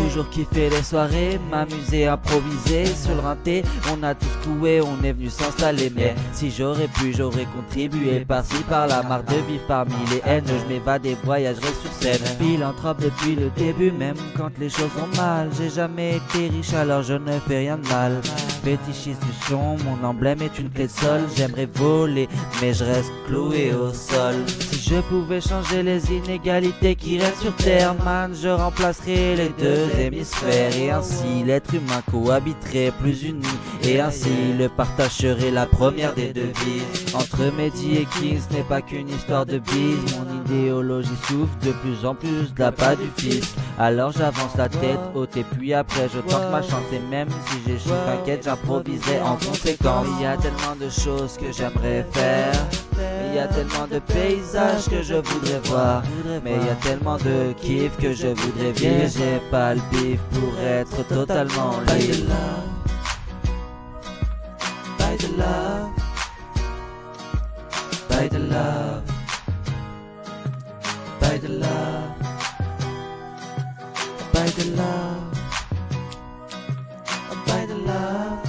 toujours kiffé les soirées, m'amuser, improviser. Sur le rinté, on a tous coué, on est venu s'installer. Mais si j'aurais pu, j'aurais contribué par-ci par-là. Marre de vivre parmi les haines, je m'évade et voyagerai sur scène. Philanthrope depuis le début, même quand les choses vont mal. J'ai jamais été riche alors je ne fais rien de mal. Fétichiste du son, mon emblème est une clé de sol. J'aimerais voler, mais je reste cloué au sol. Si je pouvais changer les inégalités qui restent sur terre, man, je remplacerais les deux hémisphères. Et ainsi l'être humain cohabiterait plus uni. Et ainsi le partage serait la première des devises. Entre Mehdi et King, ce n'est pas qu'une histoire de bise. Mon idéologie souffre de plus en plus de la part du fils. Alors j'avance la tête haute et puis après je tente ma chance. Et même si j'échoue, t'inquiète, j'improviserai en conséquence. Il y a tellement de choses que j'aimerais faire, il y a tellement de paysages que je voudrais voir, mais il y a tellement de kiff que je voudrais vivre. J'ai pas le bif pour être totalement libre. By the love, by the love, by the love, by the love, by the love,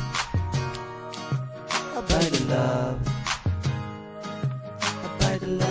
by the love, by the love.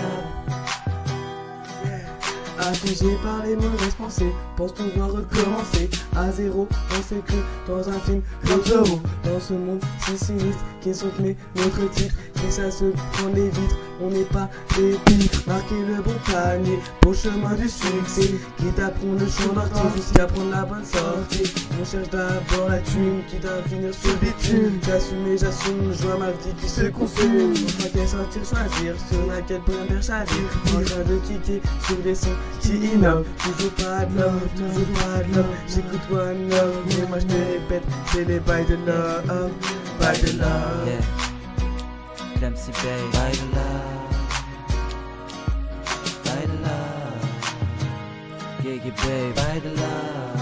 Affligé par les mauvaises pensées, pense pouvoir recommencer à zéro. On s'est cru dans un film comme Zorro, dans ce monde si sinistre qui soutenait notre titre. Qui ça se prend les vitres, on n'est pas des pitres. Marquer le bon panier pour le chemin du succès, quitte à prendre le champ d'artiste jusqu'à prendre la bonne sortie. On cherche d'abord la thune, quitte à finir sur le bitume. J'assume et j'assume, je vois ma vie qui se consume. Enfin qu'elle sortir, choisir sur laquelle pour faire chavir. En train de kicker sur des sons qui innovent. Toujours pas de love, toujours pas de love. J'écoute One Love, mais moi je te répète, c'est les by the love, by the love. Yeah. Clemcy Bay, by the love, by the love. Gigi Bay, by the love.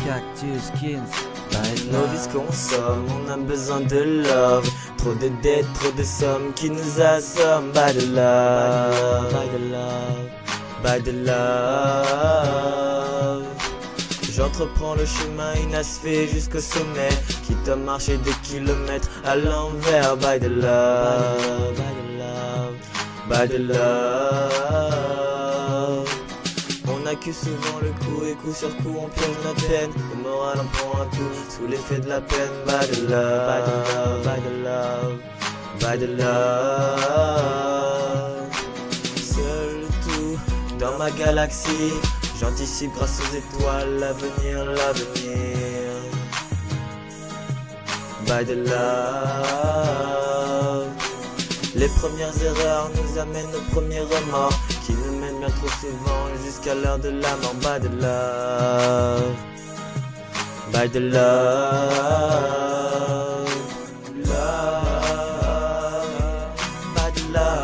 Cactus Skins, by the Nos love. vies consomment, on a besoin de love. Trop de dettes, trop de sommes qui nous assomment. By the love, by the love, by the love. J'entreprends le chemin inachevé jusqu'au sommet, quitte à marcher des kilomètres à l'envers. By the love, by the love, by the love. On accuse souvent le coup et coup sur coup on plonge notre peine. Le moral en prend un coup sous l'effet de la peine. By the love, by the love, by the love, by the love. Seul tout dans ma galaxie, j'anticipe grâce aux étoiles l'avenir, l'avenir. By the love. Les premières erreurs nous amènent aux premiers remords qui nous mènent bien trop souvent jusqu'à l'heure de la mort. By the love, by the love, love, by the love,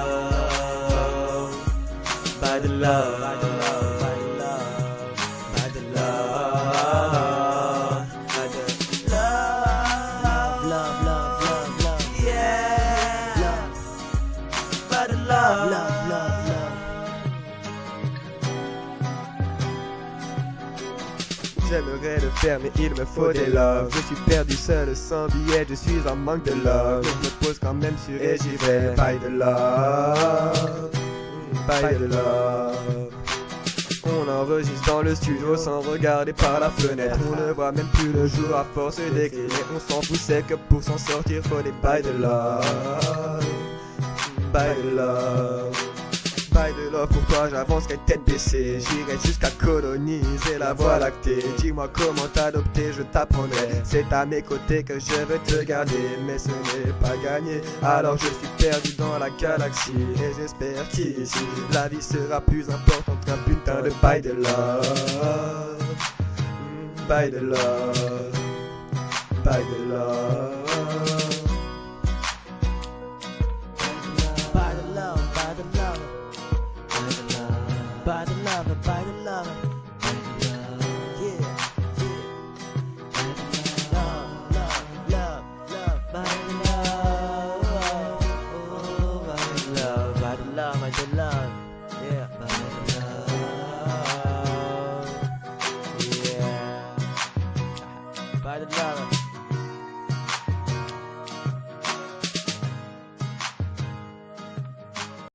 by the love. J'aimerais le faire mais il me faut des loves. Je suis perdu seul sans billet, je suis en manque de love. Je me pose quand même sur et j'y vais. By the love, by the love. On enregistre dans le studio sans regarder par la fenêtre. On ne voit même plus le jour à force d'écrire. On s'en fout, c'est que pour s'en sortir faut des by the love, by the love. By the love pour toi, j'avance tête baissée. J'irai jusqu'à coloniser la voie lactée. Dis-moi comment t'adopter, je t'apprendrai. C'est à mes côtés que je veux te garder. Mais ce n'est pas gagné, alors je suis perdu dans la galaxie. Et j'espère qu'ici, la vie sera plus importante qu'un putain de by the love. By the love, by the love. By the love, by the love, yeah, yeah. Love, love, love, love, by the love, oh, by the love, by the love, by the love, yeah, by the love, yeah. pas de love.